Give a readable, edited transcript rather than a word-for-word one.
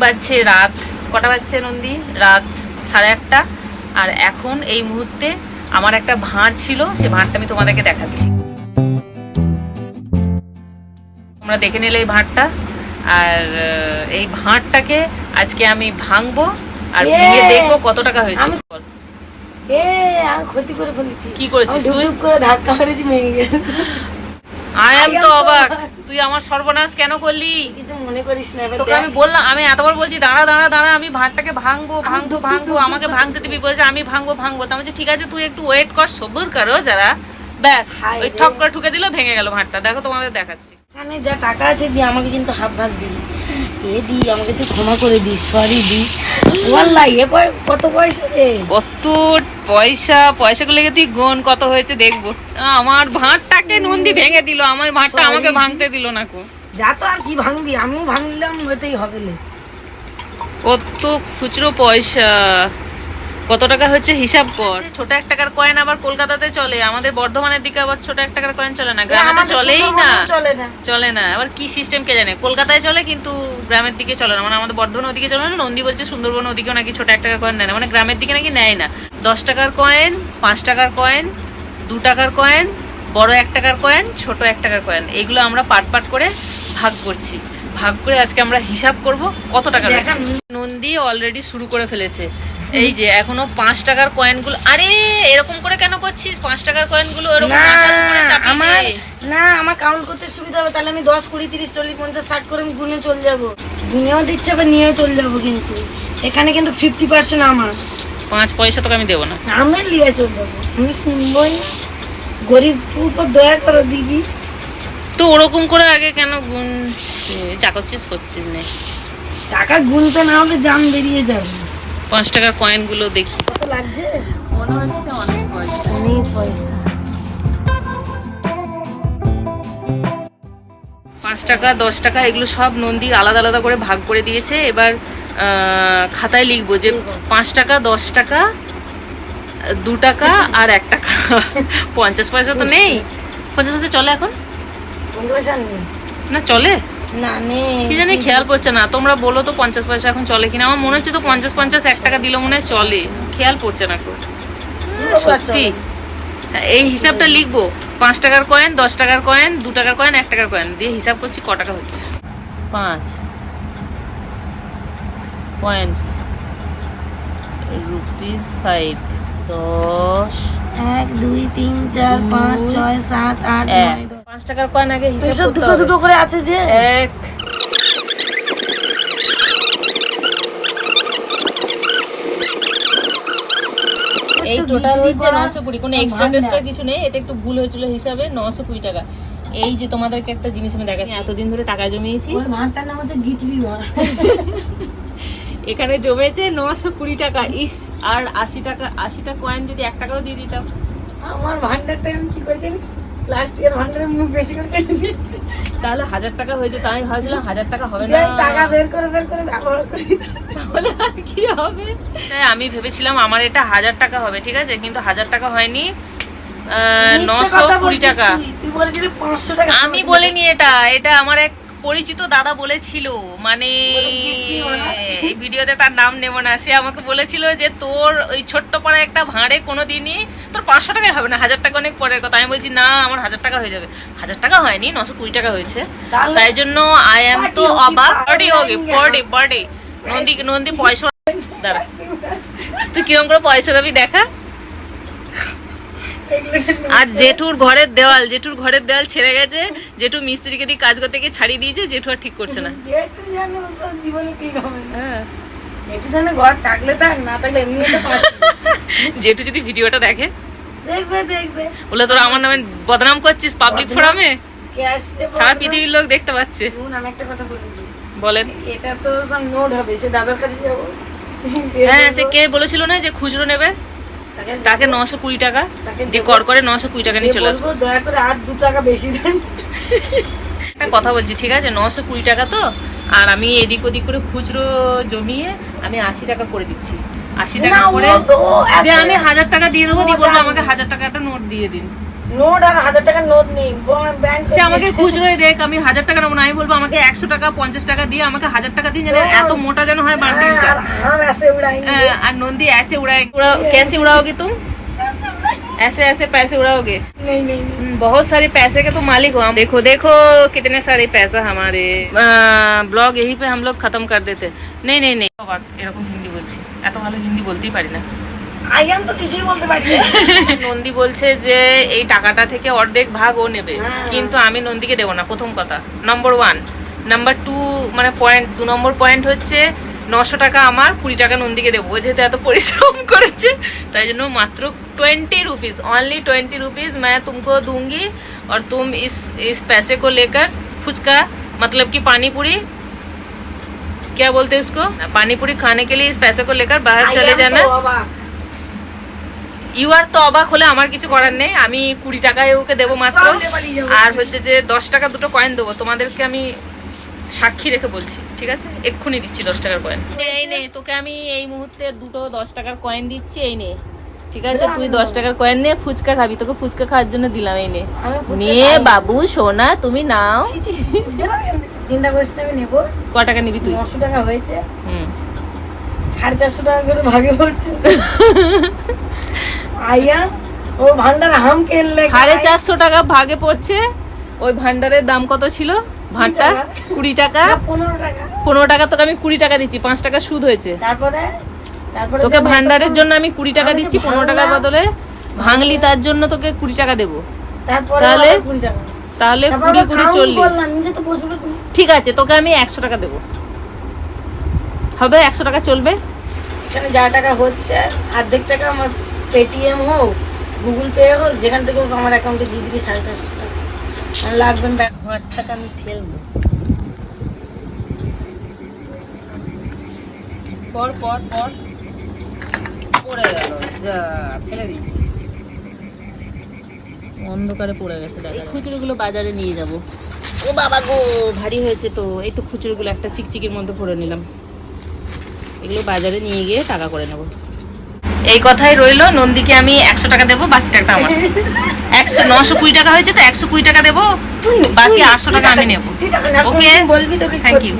বাজছে রাত, কটা বাজছে নন্দী? রাত 8:30। আর এখন এই মুহূর্তে আমার একটা ভাঁড় ছিল, সে ভাঁড়টা আমি তোমাদেরকে দেখাচ্ছি। তোমরা দেখে নিলে এই ভাঁড়টা। আর এই ভাঁড়টাকে আজকে আমি ভাঙবো আর ভেঙে দেখবো কত টাকা হয়েছে। ক্ষতি করে ফেলেছি। কি করেছিস তুই? ধাক্কা মেরেছি, ভেঙে গেছে। আই এম তো অবাক, তুই আমার সর্বনাশ কেন করলি? কিছু মনে করিস না। তোকে আমি বললাম, আমি এতবার বলছি দাঁড়া দাঁড়া দাঁড়া, আমি ভাঁড়টাকে ভাঙবো ভাঙবো ভাঙবো, আমাকে ভাঙতে দিবি, বলছে আমি ভাঙবো ভাঙবো। তা বলছি ঠিক আছে তুই একটু ওয়েট কর, সবুর করো যারা। ব্যাস ওই ঠক করে ঠুকে দিল, ভেঙে গেল ভাঁড়টা। দেখো তোমাদের দেখাচ্ছি। এখানে যা টাকা আছে দিয়ে আমাকে কিন্তু হাফ ভাগ দিবি। দি আমাকে তুই ক্ষমা করে দিস, সরি দি। ওয়াল্লাহি কত পয়সা রে? কত পয়সা? পয়সাগুলো তুই গুণ কত হয়েছে দেখবো। আমার ভাঁড়টাকে নন্দী ভেঙে দিল, আমার ভাঁড়টা আমাকে ভাঙতে দিল না কো। যা তো আর কি ভাঙবি, আমিও ভাঙলাম, হতেই হবে। কত খুচরো পয়সা, কত টাকা হচ্ছে হিসাব কর। ছোট 1 টাকার কয়েন আবার কলকাতাতে চলে, আমাদের বর্ধমানের দিকে আবার ছোট 1 টাকার কয়েন চলে না, গ্রামে চলেই না, চলে না। আবার কি সিস্টেম কে জানে, কলকাতায় চলে কিন্তু গ্রামের দিকে চলে না। মানে আমাদের বর্ধমানের ওদিকে চলে না। নন্দী বলছে সুন্দরবনের ওদিকেও নাকি ছোট 1 টাকার কয়েন নেয় না, মানে গ্রামের দিকে নাকি নেয় না। 10 টাকার কয়েন, 5 টাকার কয়েন, 2 টাকার কয়েন, বড় 1 টাকার কয়েন, ছোট 1 টাকার কয়েন, এগুলো আমরা পাট পাট করে ভাগ করছি। ভাগ করে আজকে আমরা হিসাব করব কত টাকা লাগছে। নন্দী অলরেডি শুরু করে ফেলেছে। এই যে এখনো 5 টাকার কয়েনগুলো, আরে এরকম করে কেন করছিস? 5 টাকার কয়েনগুলো এরকম মাথার উপরে চাপিয়ে দে। না, আমার কাউন্ট করতে সুবিধা হবে, তাহলে আমি 10, 20, 30, 40, 50, 60 করে আমি গুনে চলে যাব। গুনেও দিচ্ছে আবার নিয়েও চলে যাব, কিন্তু এখানে কিন্তু 50% আমার। 5 পয়সা তোকে আমি দেবো না, আমি নিয়ে চলে যাবো। আমি শুনবই না। গরিব উপর দয়া করো দিদি। তো ওরকম করে আগে কেন গুণ যা করছিস করছিস না? টাকা গুনতে না হলে জান বেরিয়ে যাবে। 5 টাকার কয়েনগুলো দেখি কত লাগছে। মনে হচ্ছে অনেক পয়সা। অনেক পয়সা। 5 টাকা 10 টাকা এগুলো সব নন্দী আলাদা আলাদা করে ভাগ করে দিয়েছে। এবার খাতায় লিখবো যে 5 টাকা, 10 টাকা, 2 টাকা আর 1 টাকা। 50 পয়সা তো নেই। 50 পয়সা চলে এখন? 50 পয়সা নেই না চলে না, নেই কি জানি, খেয়াল পড়ছে না। তোমরা বলো তো 50 পয়সা এখন চলে কিনা। আমার মনে হচ্ছে তো 50 1 টাকা দিলে মনে হয় চলে, খেয়াল পড়ছে না কো। সত্যি এই হিসাবটা লিখবো। 5 টাকার কয়েন, 10 টাকার কয়েন, 2 টাকার কয়েন, 1 টাকার কয়েন দিয়ে হিসাব করছি ক টাকা হচ্ছে। 5 কয়েন্স রুপিস 5, 10, 1 2 3 4 5 6 7 8 9 10। 5 টাকার কয়েন আগে হিসাব করতে দুটো হবে। দুটো করে আছে যে 1 এই টোটাল হচ্ছে 920। কোনো এক্সট্রা টেক্সট্রা কিছু নেই, এটা একটু ভুল হয়েছিল হিসাবে। 920 টাকা। এই যে তোমাদেরকে একটা জিনিস আমি দেখাচ্ছি, এতদিন ধরে টাকা জমিয়েছি। ওই ভাঁড়টার নাম হচ্ছে গিটলি ভাঁড়। এখানে জমেছে 920 টাকা। ইস, আর 80 টাকা, 80টা কয়েন যদি 1 টাকাও দিয়ে দিতাম। আমার ভান্ডারটা আমি কি করে জানিস, লাস্ট ইয়ার ভান্ডারের মুখ বেশি করে কেটে দিয়েছি, তাহলে 1000 টাকা হয়ে যেত। আমি ভাবছিলাম 1000 টাকা হবে না, টাকা বের করে ব্যবহার করি, তাহলে আর কি হবে। আমি ভেবেছিলাম আমার এটা 1000 টাকা হবে, ঠিক আছে, কিন্তু 1000 টাকা হয়নি, 920 টাকা। তুই বলেছিলি 500 টাকা। আমি বলিনি এটা, এটা আমার এক পরিচিত দাদা বলেছিল, মানে এই ভিডিওতে তার নাম নেব না। সে আমাকে বলেছিল যে তোর ওই ছোট্ট পাড়া একটা ভাঁড়ে কোনোদিনই তোর 500 টাকায় হবে না, 1000 টাকা অনেক পরের কথা। আমি বলছি না, আমার 1000 টাকা হয়ে যাবে। 1000 টাকা হয়নি, 920 টাকা হয়েছে। তাই জন্য আই এম তো অবাক। বার্থডে নন্দী পয়সা দাঁড়া, তুই কিরম করে পয়সা পাবি দেখা। আর জেঠুর ঘরের দেওয়াল ছেড়ে গেছে। জেঠু মিস্ত্রিকে দিয়ে কাজ করতে গিয়ে ছাড়িয়ে দিয়েছে। জেঠু আর ঠিক করছে না। জেঠু জানে ওসব জীবনে ঠিক হবে না। জেঠু জানে ঘর থাকলে থাক, না থাকলে এমনি তো পারে। জেঠু যদি ভিডিওটা দেখে দেখবে বলে তোরা আমার নামে বদনাম করছিস পাবলিক ফোরামে, সারা পৃথিবীর লোক দেখতে পাচ্ছে। শুন, আমি একটা কথা বলি, বলেন। এটা তো সব নোট হবে, সে দাদার কাছে যাবো। হ্যাঁ, সে কে বলেছিল না যে খুচরো নেবে, তাকে 920 টাকা দিয়ে কর করে 920 টাকা নিয়ে চলে আসবো। দয়া করে আর 2 টাকা বেশি দেন। একটা কথা বলছি, ঠিক আছে, 920 টাকা তো, আর আমি এদিক ওদিক করে খুচরো জমিয়ে আমি 80 টাকা করে দিচ্ছি। 80 টাকা করে আমি 1000 টাকা দিয়ে দেবো, দিয়ে বলবো আমাকে 1000 টাকা একটা নোট দিয়ে দিন। নোট আর 1000 টাকার নোট নেই ব্যাংক সে আমাকে খুচরোই দেখ, আমি 1000 টাকা নেবো না, আমি বলবো আমাকে 100 টাকা 50 টাকা দিয়ে আমাকে 1000 টাকা দিয়ে, যেন এত মোটা যেন হয় বান্ডিলটা। हम ऐसे उड़ाएंगे और नंदी ऐसे उड़ाएंगे। कैसे उड़ाओगे तुम? ऐसे ऐसे पैसे उड़ाओगे? नहीं नहीं बहुत सारे पैसे के तो मालिक हो हम। देखो देखो कितने सारे पैसा हमारे। ব্লগ यही पे हम लोग खत्म कर देते। नहीं नहीं नहीं, আবার এরকম হিন্দি বলছি, এত ভালো হিন্দি বলতেই পারি না। আইয়াম তো কিছুই বলতে পারি না। নন্দী বলছে যে এই টাকাটা থেকে অর্ধেক ভাগ ও নেবে, কিন্তু আমি নন্দীকে দেবো না, প্রথম কথা। নাম্বার 1। নাম্বার 2 মানে পয়েন্ট, 2 নম্বর পয়েন্ট হচ্ছে 900 টাকা আমার, 20 টাকা নন্দীকে দেবো। ও যেহেতু এত পরিশ্রম করেছে তাই জন্য মাত্র 20 रुपीज, ओनली 20 रुपीज मैं तुमको दूंगी और तुम इस पैसे को लेकर फुचका मतलब कि पानी पूरी, क्या बोलते हैं उसको, पानी पूरी खाने के लिए इस पैसे को लेकर बाहर चले जाना। ইউ আর তো অবাক হলে আমার কিছু করার নেই, আমি 20 টাকায় ওকে দেবো মাত্র। আর হচ্ছে যে 10 টাকা দুটো কয়েন দেবো, তোমাদেরকে আমি সাক্ষী রেখে বলছি, ঠিক আছে? এক্ষুনি দিচ্ছি 10 টাকার কয়েন। এই নে, তোকে আমি এই মুহূর্তে দুটো 10 টাকার কয়েন দিচ্ছি, এই নে, ঠিক আছে? তুই 10 টাকার কয়েন নে, ফুচকা খাবি, তোকে ফুচকা খাওয়ার জন্য দিলাম, এই নে নিয়ে বাবু সোনা তুমি নাও। চিন্তা করিস না, আমি নেবো। ক টাকা নিবি তুই? 900 টাকা হয়েছে, 450 টাকা করে ভাগে পড়ছে। আইয়া ও ভান্ডার হাম কেনলে 450 টাকা ভাগে পড়ছে। ওই ভান্ডারের দাম কত ছিল? ভাঁড়টা 20 টাকা। 15 টাকা তোকে আমি 20 টাকা দিচ্ছি, 5 টাকা সুদ হয়েছে। তারপরে তোকে ভান্ডারের জন্য আমি 20 টাকা দিচ্ছি, 15 টাকার বদলে ভাঙলি তার জন্য তোকে 20 টাকা দেবো। তাহলে 20 টাকা, তাহলে 20 20 40। নিজে তো বসে বসে। ঠিক আছে, তোকে আমি 100 টাকা দেবো, হবে? 100 টাকা চলবে? এখানে যা টাকা হচ্ছে অর্ধেক টাকা আমার পেটিএম হোক, গুগল পে হোক, যেখান থেকে হোক আমার অ্যাকাউন্টে দিয়ে দিবি 450 টাকা। আর লাগবে 5 টাকা আমি ফেলবো। পর পর পর পড়ে গেল, যা ফেলে দিয়েছি, অন্ধকারে পড়ে গেছে। দেখা খুচরোগুলো বাজারে নিয়ে যাব। ও বাবা গো, ভারী হয়েছে তো। এই তো খুচরোগুলো একটা চিকচিকির মধ্যে ভরে নিলাম, এগুলো বাজারে নিয়ে গিয়ে টাকা করে নেব। এই কথাই রইলো, নন্দীকে আমি 100 টাকা দেবো, বাকি টাকা আমার। 920 টাকা হয়েছে তো 120 টাকা দেবো, বাকি 800 টাকা আমি নেবো। তুই টাকা না ওকে, বলবি তোকে থ্যাংক ইউ।